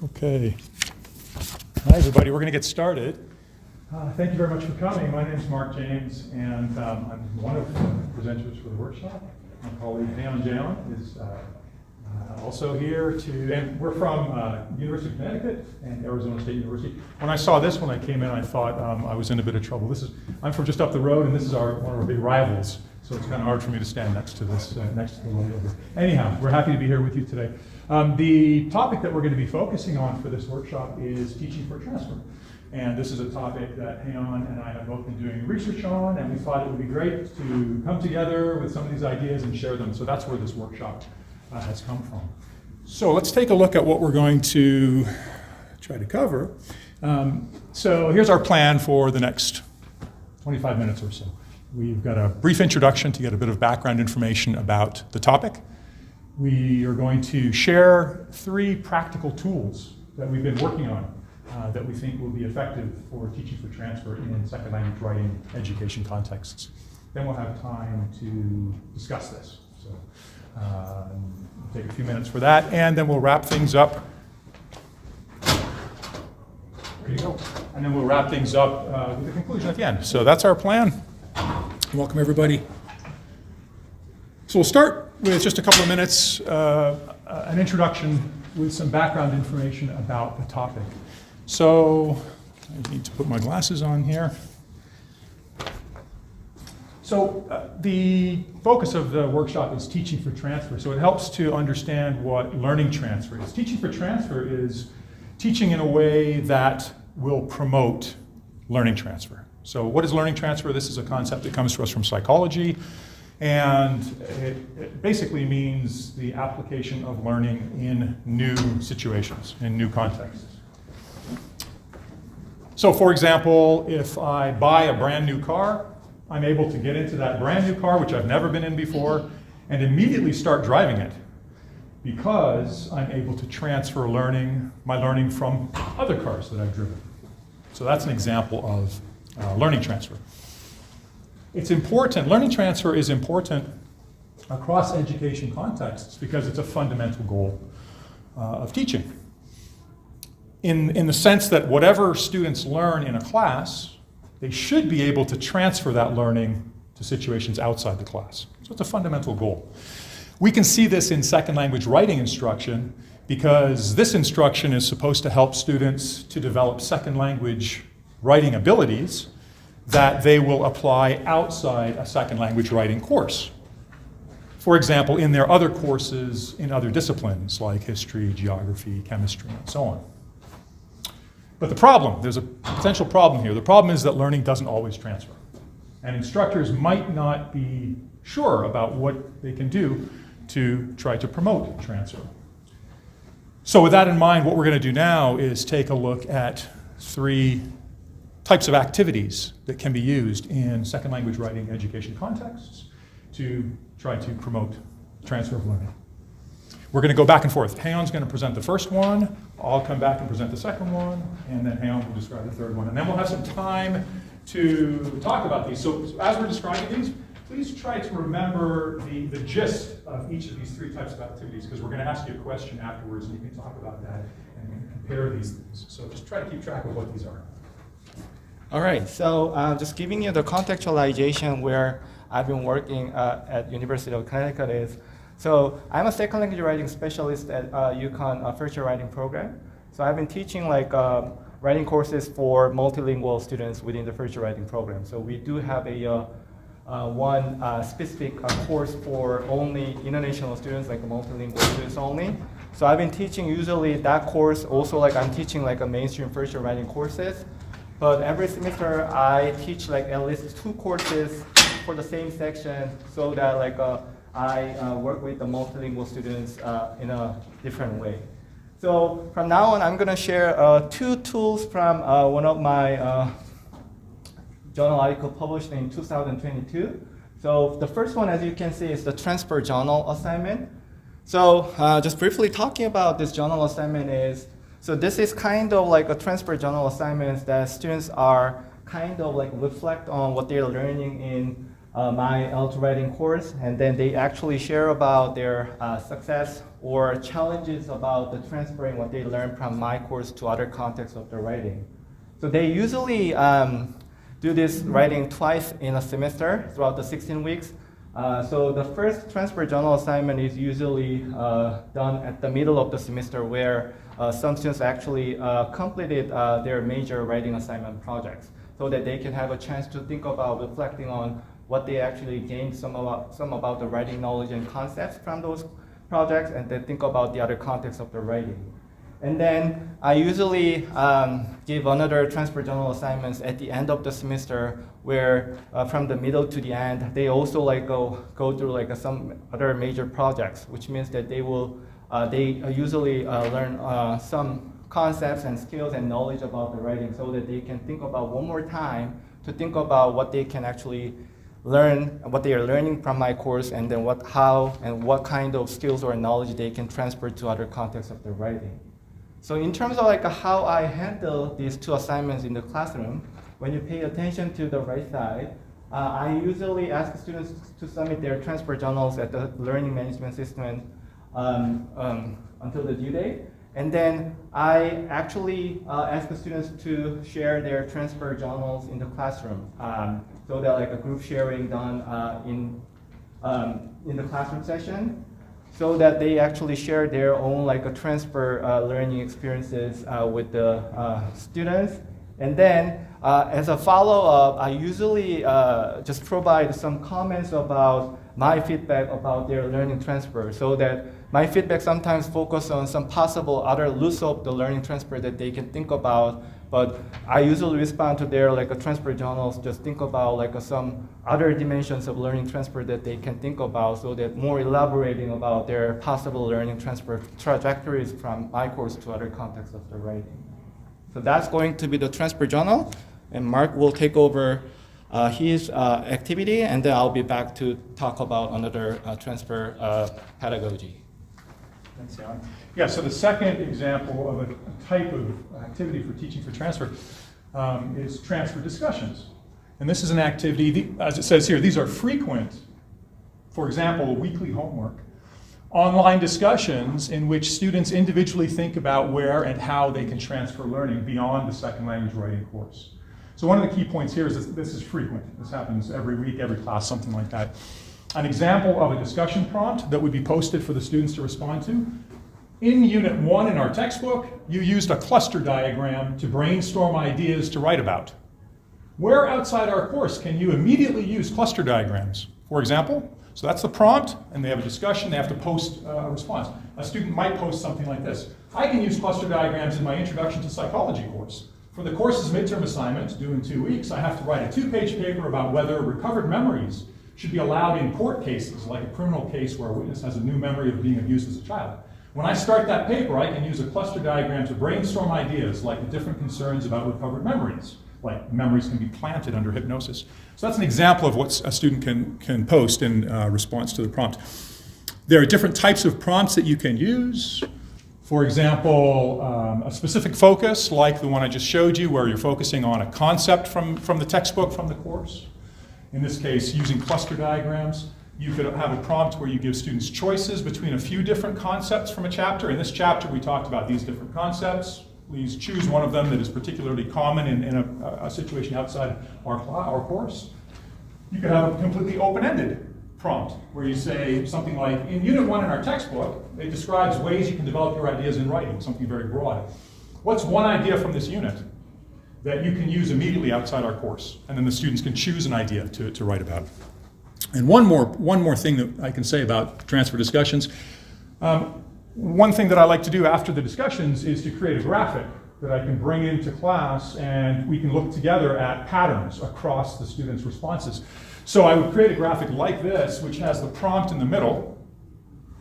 Okay. Hi, everybody. We're going to get started. Thank you very much for coming. My name is Mark James, and I'm one of the presenters for the workshop. My colleague Jeon and James is also here, and we're from University of Connecticut and Arizona State University. When I saw this when I came in, I thought I was in a bit of trouble. I'm from just up the road, and this is one of our big rivals, so it's kind of hard for me to stand next to this, next to the logo here. Anyhow, we're happy to be here with you today. The topic that we're going to be focusing on for this workshop is teaching for transfer. And this is a topic that Jeon and I have both been doing research on, and we thought it would be great to come together with some of these ideas and share them. So that's where this workshop has come from. So let's take a look at what we're going to try to cover. So here's our plan for the next 25 minutes or so. We've got a brief introduction to get a bit of background information about the topic. We are going to share 3 practical tools that we've been working on that we think will be effective for teaching for transfer in second language writing education contexts. Then we'll have time to discuss this. So we'll take a few minutes for that, and then we'll wrap things up. There you go. And then we'll wrap things up with a conclusion at the end. So that's our plan. Welcome, everybody. So we'll start with just a couple of minutes, an introduction with some background information about the topic. So I need to put my glasses on here. So the focus of the workshop is teaching for transfer. So it helps to understand what learning transfer is. Teaching for transfer is teaching in a way that will promote learning transfer. So what is learning transfer? This is a concept that comes to us from psychology. And it basically means the application of learning in new situations, in new contexts. So for example, if I buy a brand new car, I'm able to get into that brand new car, which I've never been in before, and immediately start driving it because I'm able to transfer my learning from other cars that I've driven. So that's an example of learning transfer. It's important, learning transfer is important across education contexts because it's a fundamental goal of teaching. In the sense that whatever students learn in a class, they should be able to transfer that learning to situations outside the class. So it's a fundamental goal. We can see this in second language writing instruction because this instruction is supposed to help students to develop second language writing abilities that they will apply outside a second language writing course. For example, in their other courses in other disciplines like history, geography, chemistry, and so on. But there's a potential problem here. The problem is that learning doesn't always transfer. And instructors might not be sure about what they can do to try to promote transfer. So with that in mind, what we're going to do now is take a look at 3 types of activities that can be used in second language writing education contexts to try to promote transfer of learning. We're going to go back and forth. Jeon's going to present the first one, I'll come back and present the second one, and then Jeon will describe the third one. And then we'll have some time to talk about these. So as we're describing these, please try to remember the gist of each of these 3 types of activities, because we're going to ask you a question afterwards, and you can talk about that and compare these things. So just try to keep track of what these are. All right, so just giving you the contextualization where I've been working at University of Connecticut is, so I'm a second language writing specialist at UConn first year writing program. So I've been teaching writing courses for multilingual students within the first year writing program. So we do have one specific course for only international students, like multilingual students only. So I've been teaching usually that course, also I'm teaching a mainstream first year writing courses. But every semester I teach at least 2 courses for the same section so that I work with the multilingual students in a different way. So from now on, I'm going to share 2 tools from one of my journal article published in 2022. So the first one, as you can see, is the transfer journal assignment. So just briefly talking about this journal assignment is, so this is kind of like a transfer journal assignment that students are kind of reflect on what they're learning in my L2 writing course, and then they actually share about their success or challenges about the transferring what they learned from my course to other contexts of the writing. So they usually do this writing twice in a semester throughout the 16 weeks. So the first transfer journal assignment is usually done at the middle of the semester, where some students actually completed their major writing assignment projects, so that they can have a chance to think about reflecting on what they actually gained, some about the writing knowledge and concepts from those projects, and then think about the other context of the writing. And then I usually give another transfer journal assignments at the end of the semester, where from the middle to the end, they also like go through like some other major projects, which means that they usually learn some concepts and skills and knowledge about the writing, so that they can think about one more time to think about what they can actually learn, what they are learning from my course, and then how and what kind of skills or knowledge they can transfer to other contexts of the writing. So in terms of like how I handle these two assignments in the classroom, when you pay attention to the right side, I usually ask students to submit their transfer journals at the learning management system until the due date. And then I actually ask the students to share their transfer journals in the classroom. So that like a group sharing done in the classroom session, so that they actually share their own like a transfer learning experiences with the students. And then as a follow-up, I usually just provide some comments about my feedback about their learning transfer, so that my feedback sometimes focus on some possible other loose of the learning transfer that they can think about, but I usually respond to their like a transfer journals, just think about like some other dimensions of learning transfer that they can think about, so that more elaborating about their possible learning transfer trajectories from my course to other contexts of the writing. So that's going to be the transfer journal, and Mark will take over his activity, and then I'll be back to talk about another transfer pedagogy. Thanks, Jeon. Yeah, so the second example of a type of activity for teaching for transfer is transfer discussions. And this is an activity, as it says here, these are frequent, for example, weekly homework, online discussions in which students individually think about where and how they can transfer learning beyond the second language writing course. So one of the key points here is that this is frequent. This happens every week, every class, something like that. An example of a discussion prompt that would be posted for the students to respond to. In Unit 1 in our textbook, you used a cluster diagram to brainstorm ideas to write about. Where outside our course can you immediately use cluster diagrams? For example, so that's the prompt, and they have a discussion, they have to post a response. A student might post something like this. I can use cluster diagrams in my Introduction to Psychology course. For the course's midterm assignment, due in 2 weeks, I have to write a 2-page paper about whether recovered memories should be allowed in court cases, like a criminal case where a witness has a new memory of being abused as a child. When I start that paper, I can use a cluster diagram to brainstorm ideas like the different concerns about recovered memories, like memories can be planted under hypnosis. So that's an example of what a student can post in response to the prompt. There are different types of prompts that you can use. For example, a specific focus, like the one I just showed you, where you're focusing on a concept from the textbook, from the course. In this case, using cluster diagrams. You could have a prompt where you give students choices between a few different concepts from a chapter. In this chapter, we talked about these different concepts. Please choose one of them that is particularly common in a situation outside our course. You could have a completely open-ended prompt where you say something like, in Unit 1 in our textbook, it describes ways you can develop your ideas in writing, something very broad. What's one idea from this unit that you can use immediately outside our course? And then the students can choose an idea to write about. And one more thing that I can say about transfer discussions. One thing that I like to do after the discussions is to create a graphic that I can bring into class, and we can look together at patterns across the students' responses. So I would create a graphic like this, which has the prompt in the middle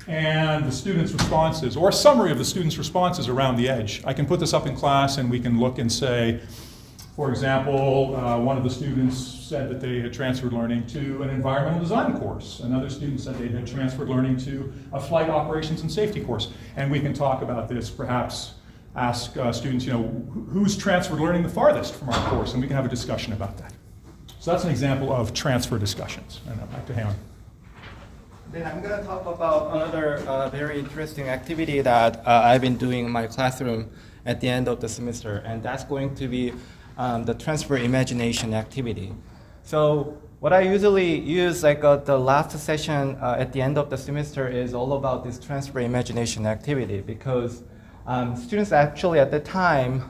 and the students' responses, or a summary of the students' responses around the edge. I can put this up in class and we can look and say, for example, one of the students said that they had transferred learning to an environmental design course. Another student said they had transferred learning to a flight operations and safety course. And we can talk about this, perhaps ask students, who's transferred learning the farthest from our course, and we can have a discussion about that. So that's an example of transfer discussions. And back to Jeon. Then I'm going to talk about another very interesting activity that I've been doing in my classroom at the end of the semester, and that's going to be the transfer imagination activity. So what I usually use the last session at the end of the semester is all about this transfer imagination activity, because students actually at the time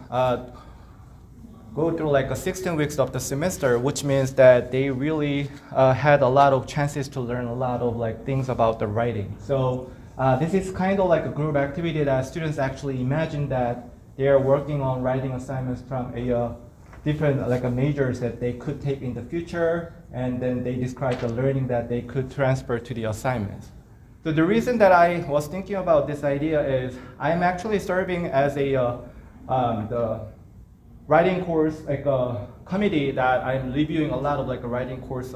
go through like 16 weeks of the semester, which means that they really had a lot of chances to learn a lot of like things about the writing. So this is kind of like a group activity that students actually imagine that they are working on writing assignments from a different like majors that they could take in the future, and then they describe the learning that they could transfer to the assignments. So the reason that I was thinking about this idea is I'm actually serving as the writing course like a committee that I'm reviewing a lot of like a writing course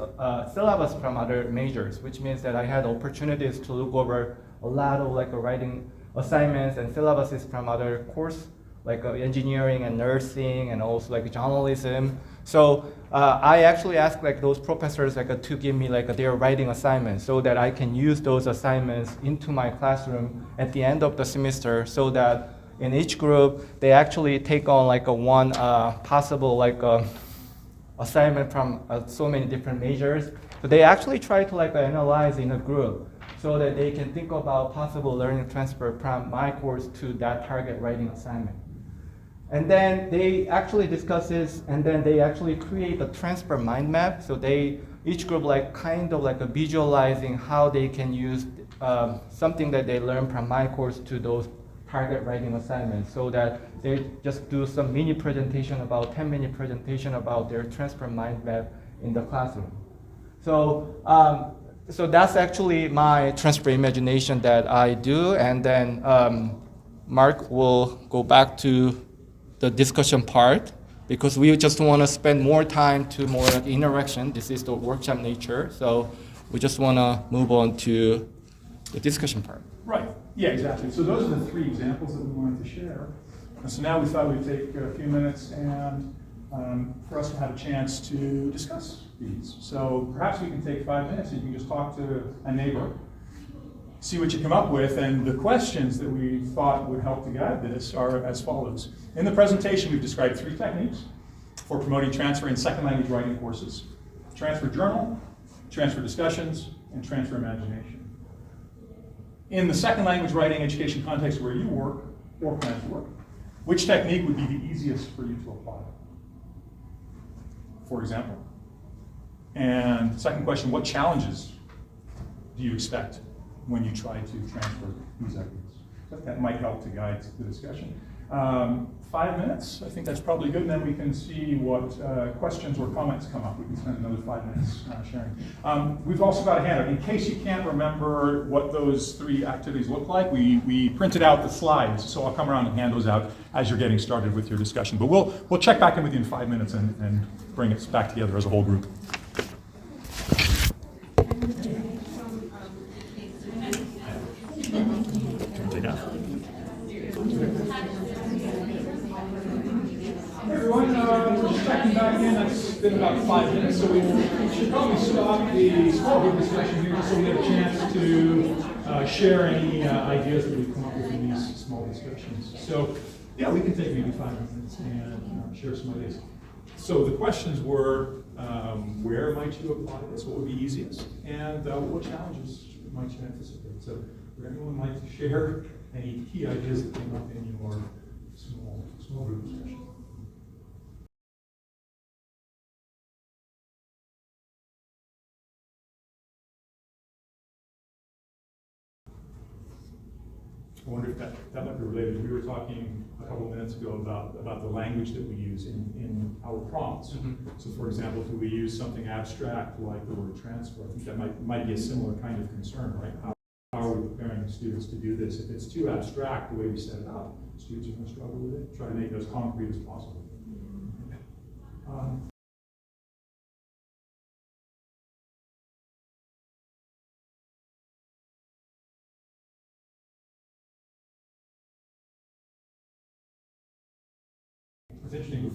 syllabus from other majors, which means that I had opportunities to look over a lot of like writing assignments and syllabuses from other course like engineering and nursing and also like journalism. So I actually asked like those professors like to give me like their writing assignments so that I can use those assignments into my classroom at the end of the semester, so that in each group they actually take on like one possible like assignment from so many different majors. So they actually try to like analyze in a group so that they can think about possible learning transfer from my course to that target writing assignment. And then they actually discuss this, and then they actually create a transfer mind map. So they each group like kind of like visualizing how they can use something that they learned from my course to those target writing assignments, so that they just do some mini presentation, about 10-minute presentation about their transfer mind map in the classroom. So so that's actually my transfer imagination that I do, and then Mark will go back to the discussion part, because we just want to spend more time to more like interaction. This is the workshop nature, so we just want to move on to the discussion part. Right, yeah, exactly. So those are the three examples that we wanted to share. And so now we thought we'd take a few minutes and for us to have a chance to discuss these. So perhaps we can take 5 minutes and you can just talk to a neighbor, see what you come up with, and the questions that we thought would help to guide this are as follows. In the presentation, we've described 3 techniques for promoting transfer in second language writing courses: transfer journal, transfer discussions, and transfer imagination. In the second language writing education context where you work or plan to work, which technique would be the easiest for you to apply, for example? And second question, what challenges do you expect when you try to transfer these ideas? That might help to guide the discussion. 5 minutes, I think that's probably good, and then we can see what questions or comments come up. We can spend another 5 minutes sharing. We've also got a handout. In case you can't remember what those 3 activities look like, we printed out the slides, so I'll come around and hand those out as you're getting started with your discussion. But we'll check back in with you in 5 minutes and bring it back together as a whole group. Everyone, we're just checking back in. It's been about 5 minutes, so we should probably stop the small group discussion here so we have a chance to share any ideas that we've come up with in these small discussions. So, yeah, we can take maybe 5 minutes and share some ideas. So the questions were, where might you apply this? What would be easiest? And what challenges might you anticipate? So would anyone like to share any key ideas that came up in your small group discussion? I wonder if that might be related. We were talking a couple minutes ago about the language that we use in our prompts. Mm-hmm. So for example, if we use something abstract like the word transfer, I think that might be a similar kind of concern, right? How are we preparing students to do this? If it's too abstract the way we set it up, students are going to struggle with it. Try to make it as concrete as possible. It's interesting,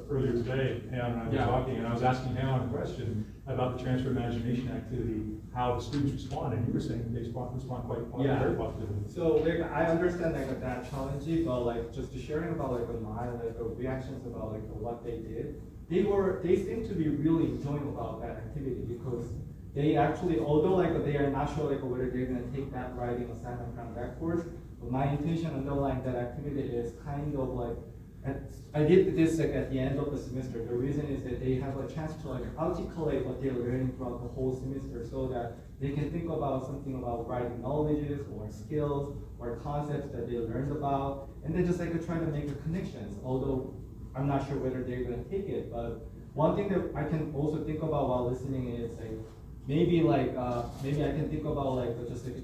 earlier today, Pam and I were talking, and I was asking Pam a question about the transfer imagination activity, how the students respond, and you were saying they respond quite positively, very positively. So like I understand like that challenging, but like just sharing about like my like reactions about like what they did, they seem to be really enjoying about that activity because they actually, although like they are not sure like whether they're gonna take that writing assignment from that course, but my intention underlying that activity is kind of like, I did this like at the end of the semester. The reason is that they have a chance to like articulate what they're learning throughout the whole semester so that they can think about something about writing knowledges or skills or concepts that they learned about, and then just like try to make the connections, although I'm not sure whether they're gonna take it. But one thing that I can also think about while listening is like, maybe I can think about like just like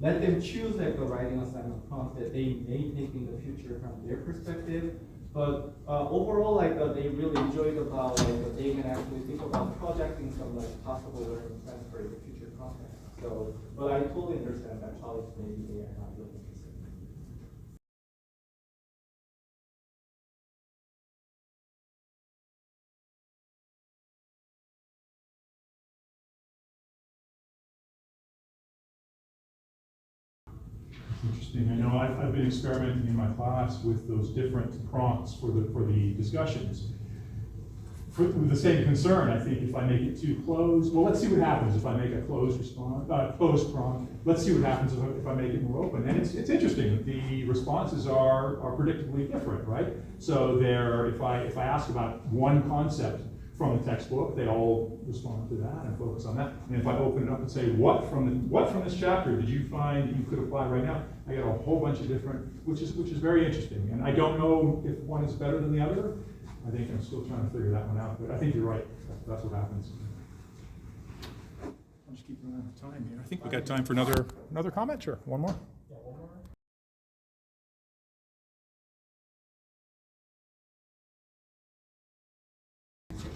let them choose like the writing assignment prompts that they may take in the future from their perspective. But overall, like they really enjoyed about like that they can actually think about projecting some like possible learning transfer in the future context. So, but I totally understand that challenge maybe they are not really interested. Interesting. I know I've been experimenting in my class with those different prompts for the discussions. With the same concern, I think if I make it too closed, well, let's see what happens if I make a closed prompt. Let's see what happens if I make it more open. And it's interesting. The responses are predictably different, right? So if I ask about one concept from the textbook, they all respond to that and focus on that. And if I open it up and say, what from this chapter did you find that you could apply right now? I get a whole bunch of different, which is very interesting. And I don't know if one is better than the other. I think I'm still trying to figure that one out, but I think you're right. That's what happens. I'll just keep running out of time here. I think we got time for another comment. Sure, one more. Yeah, one more.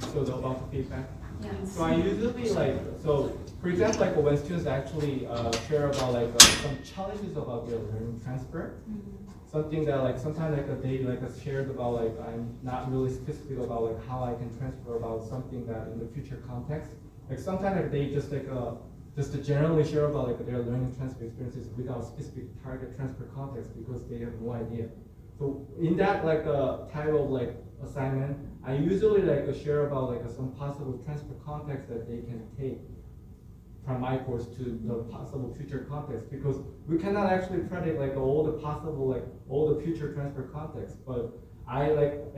So about the feedback. Yes. So I usually like, so for example, like when students actually share about like some challenges about their learning transfer, something that like sometimes like they like shared about like I'm not really specific about like how I can transfer about something that in the future context. Like sometimes like they just like just to generally share about like their learning transfer experiences without specific target transfer context because they have no idea. So in that like type of like assignment, I usually like share about like some possible transfer context that they can take from my course to the possible future context because we cannot actually predict like all the possible like all the future transfer context. But I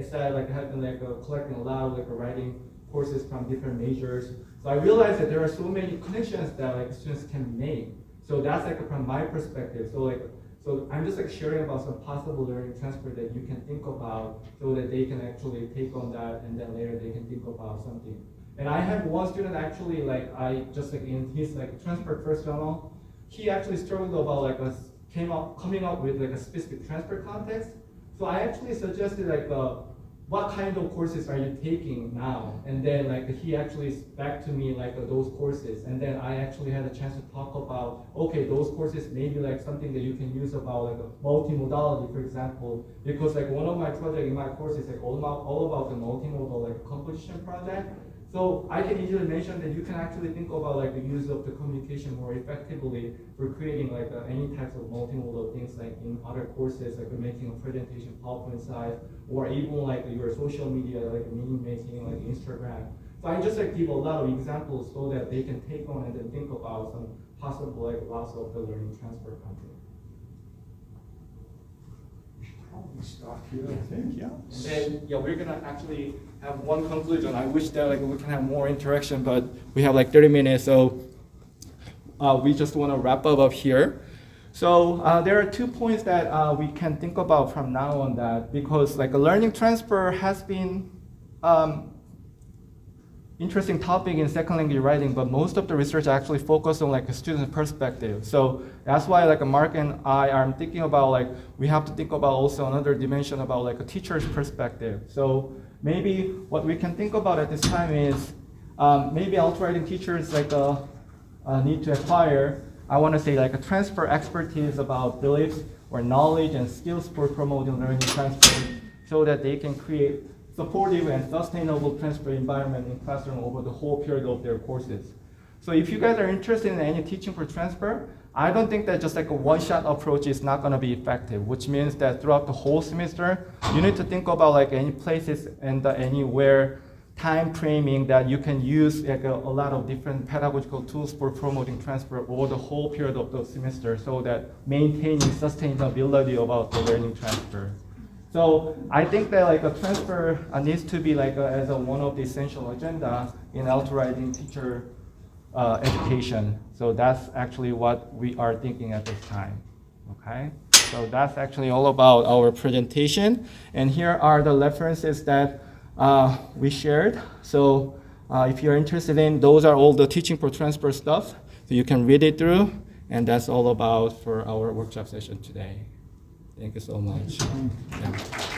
said like have been like collecting a lot of like writing courses from different majors. So I realized that there are so many connections that like students can make. So that's like from my perspective. So I'm just like sharing about some possible learning transfer that you can think about so that they can actually take on that and then later they can think about something. And I have one student actually like I just like in his like transfer first journal, he actually struggled about like coming up with like a specific transfer context. So I actually suggested like what kind of courses are you taking now? And then like he actually back to me like those courses. And then I actually had a chance to talk about, okay, those courses may be like something that you can use about like multimodality, for example, because like one of my projects in my course is like all about the multimodal like composition project. So I can easily mention that you can actually think about like the use of the communication more effectively for creating like any types of multimodal things like in other courses, like making a presentation PowerPoint slides, or even like your social media, like meeting making, like Instagram. So I just like give a lot of examples so that they can take on and then think about some possible like lots of the learning transfer content. Probably stop here, I think, yeah. And then, yeah, we're gonna actually have one conclusion. I wish that like we can have more interaction, but we have like 30 minutes, so we just want to wrap up here. So there are 2 points that we can think about from now on that, because like a learning transfer has been interesting topic in second language writing, but most of the research actually focused on like a student perspective. So that's why like Mark and I are thinking about like we have to think about also another dimension about like a teacher's perspective. So maybe what we can think about at this time is maybe auto-writing teachers like need to acquire, I want to say like a transfer expertise about beliefs or knowledge and skills for promoting learning transfer. so that they can create supportive and sustainable transfer environment in classroom over the whole period of their courses. So if you guys are interested in any teaching for transfer, I don't think that just like a one-shot approach is not going to be effective, which means that throughout the whole semester, you need to think about like any places and anywhere time framing that you can use like a lot of different pedagogical tools for promoting transfer over the whole period of the semester so that maintaining sustainability about the learning transfer. So I think that like a transfer needs to be like as one of the essential agenda in authorizing teacher education. So that's actually what we are thinking at this time. Okay, so that's actually all about our presentation. And here are the references that we shared. So if you're interested in, those are all the teaching for transfer stuff. So you can read it through. And that's all about for our workshop session today. Thank you so much. Yeah.